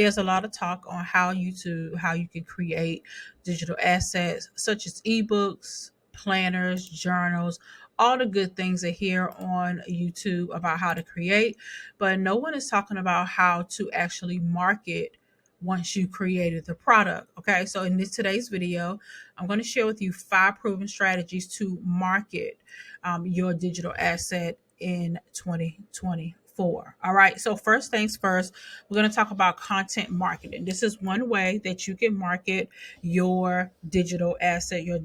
there's a lot of talk on how you can create digital assets such as ebooks, planners, journals. All the good things are here on YouTube about how to create, but no one is talking about how to actually market once you created the product. Okay, so in today's video, I'm going to share with you 5 proven strategies to market your digital asset in 2024. All right, so first things first, we're going to talk about content marketing. This is one way that you can market your digital asset, your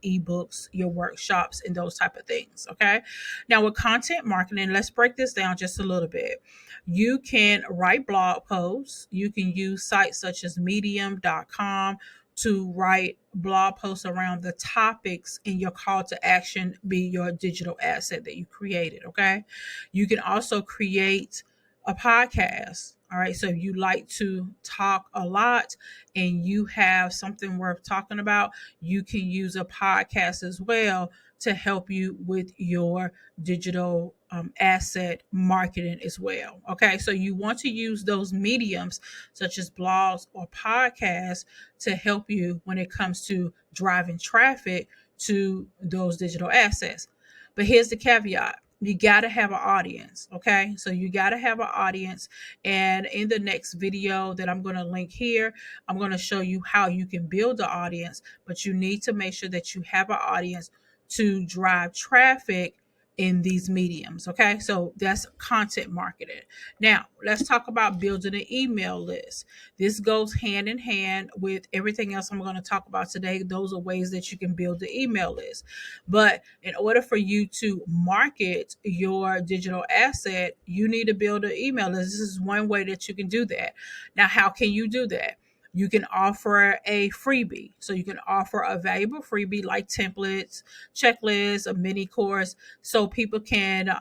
ebooks, your workshops, and those type of things. Okay, now with content marketing, let's break this down just a little bit. You can write blog posts. You can use sites such as medium.com to write blog posts around the topics in your call to action be your digital asset that you created. Okay. You can also create a podcast. All right. So if you like to talk a lot and you have something worth talking about, you can use a podcast as well to help you with your digital asset marketing as well. Okay. So you want to use those mediums such as blogs or podcasts to help you when it comes to driving traffic to those digital assets. But here's the caveat. You got to have an audience. Okay. So you got to have an audience. And in the next video that I'm going to link here, I'm going to show you how you can build the audience, but you need to make sure that you have an audience to drive traffic in these mediums. Okay. So that's content marketing. Now let's talk about building an email list. This goes hand in hand with everything else I'm going to talk about today. Those are ways that you can build the email list. But in order for you to market your digital asset, you need to build an email list. This is one way that you can do that. Now, how can you do that? You can offer a freebie. So you can offer a valuable freebie like templates, checklists, a mini course, so people can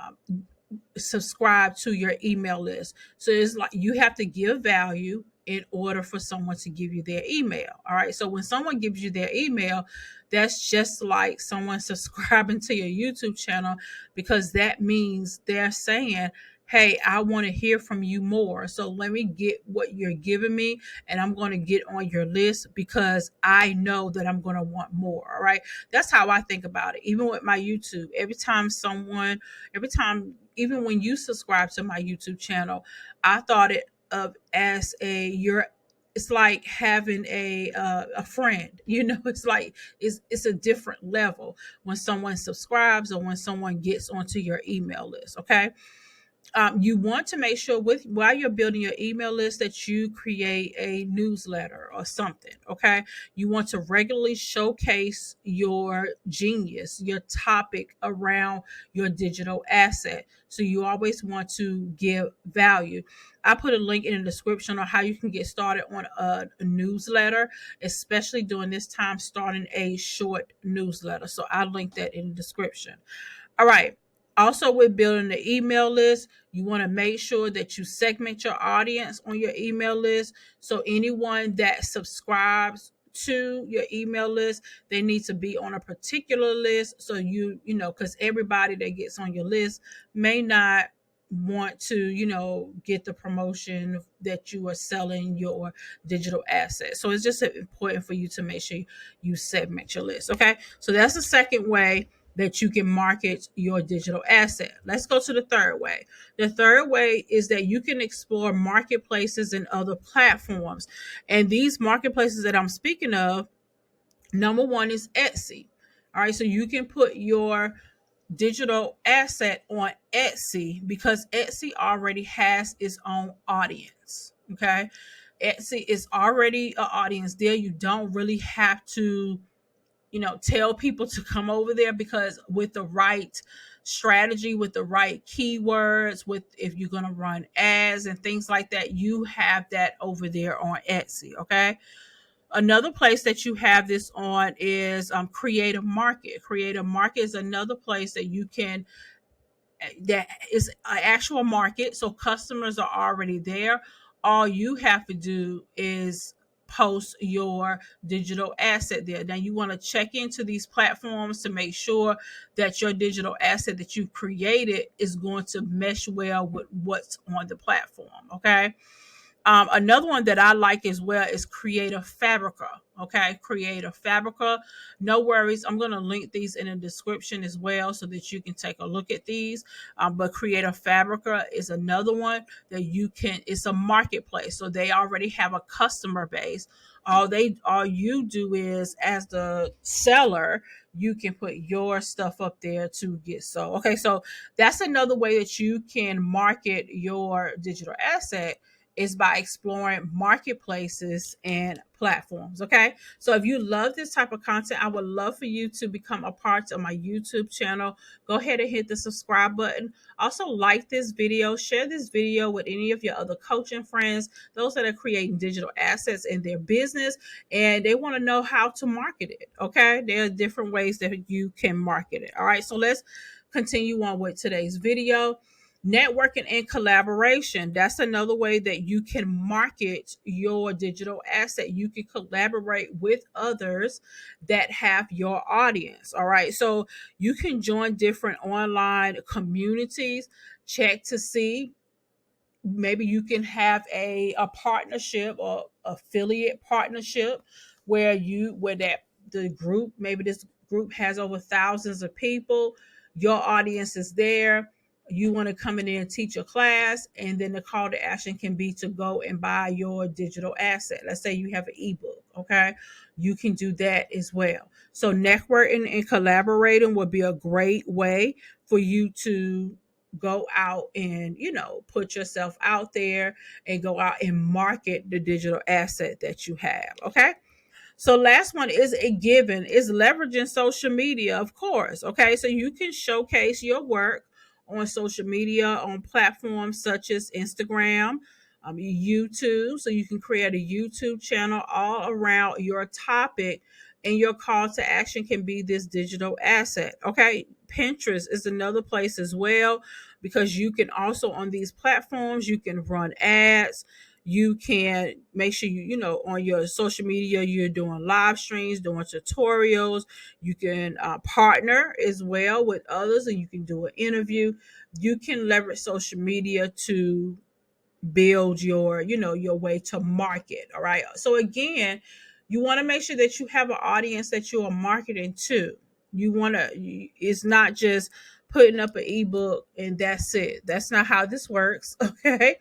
subscribe to your email list. So it's like you have to give value in order for someone to give you their email. All right. So when someone gives you their email, that's just like someone subscribing to your YouTube channel, because that means they're saying, hey, I want to hear from you more. So let me get what you're giving me and I'm going to get on your list because I know that I'm going to want more. All right. That's how I think about it. Even with my YouTube, even when you subscribe to my YouTube channel, I thought it of as it's like having a friend, it's like it's a different level when someone subscribes or when someone gets onto your email list. Okay. You want to make sure while you're building your email list that you create a newsletter or something. Okay. You want to regularly showcase your genius, your topic around your digital asset. So you always want to give value. I put a link in the description on how you can get started on a newsletter, especially during this time, starting a short newsletter. So I'll link that in the description. All right. Also, with building the email list, you want to make sure that you segment your audience on your email list. So anyone that subscribes to your email list, they need to be on a particular list. So because everybody that gets on your list may not want to get the promotion that you are selling your digital asset. So it's just important for you to make sure you segment your list. Okay. So that's the second way that you can market your digital asset. Let's go to the third way. The third way is that you can explore marketplaces and other platforms. And these marketplaces that I'm speaking of, number one is Etsy. All right, so you can put your digital asset on Etsy because Etsy already has its own audience. Okay. Etsy is already an audience there. You don't really have to tell people to come over there, because with the right strategy, with the right keywords, if you're going to run ads and things like that, you have that over there on Etsy. Okay. Another place that you have this on is Creative Market. Creative Market is another place that is an actual market. So customers are already there. All you have to do is post your digital asset there. Now you want to check into these platforms to make sure that your digital asset that you've created is going to mesh well with what's on the platform. Okay. Another one that I like as well is Creative Fabrica. Okay, Creative Fabrica. No worries. I'm going to link these in the description as well so that you can take a look at these. But Creative Fabrica is another one that you can, it's a marketplace. So they already have a customer base. All you do is, as the seller, you can put your stuff up there to get sold. Okay, so that's another way that you can market your digital asset, is by exploring marketplaces and platforms. Okay. So if you love this type of content, I would love for you to become a part of my YouTube channel. Go ahead and hit the subscribe button. Also, like this video, share this video with any of your other coaching friends, those that are creating digital assets in their business and they want to know how to market it. Okay. There are different ways that you can market it. All right. So let's continue on with today's video. Networking and collaboration. That's another way that you can market your digital asset. You can collaborate with others that have your audience. All right. So you can join different online communities, check to see, maybe you can have a partnership or affiliate partnership where that the group, maybe this group has over thousands of people, your audience is there, you want to come in there and teach a class, and then the call to action can be to go and buy your digital asset. Let's say you have an ebook. Okay, you can do that as well. So networking and collaborating would be a great way for you to go out and put yourself out there and go out and market the digital asset that you have. Okay, so last one is a given, is leveraging social media, of course. Okay, so you can showcase your work on social media on platforms such as Instagram, YouTube. So you can create a YouTube channel all around your topic, and your call to action can be this digital asset. Okay, Pinterest is another place as well, because you can also, on these platforms, you can run ads. You can make sure on your social media you're doing live streams, doing tutorials. You can partner as well with others, and you can do an interview. You can leverage social media to build your way to market. All right, so again, you want to make sure that you have an audience that you are marketing to. It's not just putting up an ebook and that's it. That's not how this works. Okay,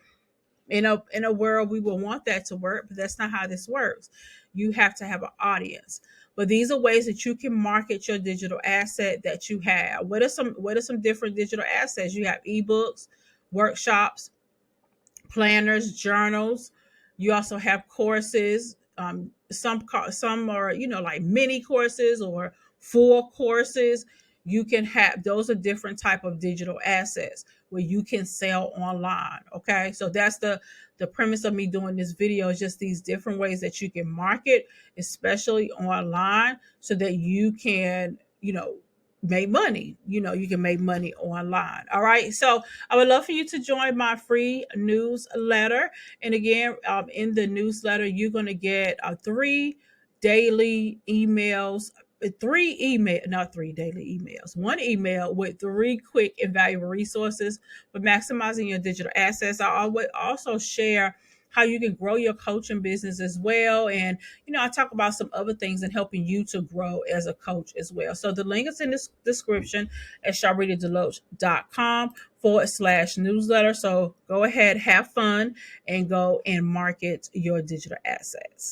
in a world we will want that to work, but that's not how this works. You have to have an audience. But these are ways that you can market your digital asset that you have. What are some different digital assets? You have ebooks, workshops, planners, journals. You also have courses. Some are like mini courses or full courses. You can have, those are different type of digital assets where you can sell online. Okay, so that's the premise of me doing this video, is just these different ways that you can market, especially online, so that you can make money. You can make money online. All right, so I would love for you to join my free newsletter. And again, in the newsletter, you're going to get three daily emails, not three daily emails, one email with three quick and valuable resources for maximizing your digital assets. I would also share how you can grow your coaching business as well. And, I talk about some other things and helping you to grow as a coach as well. So the link is in the description at sharlritadeloatch.com/newsletter. So go ahead, have fun, and go and market your digital assets.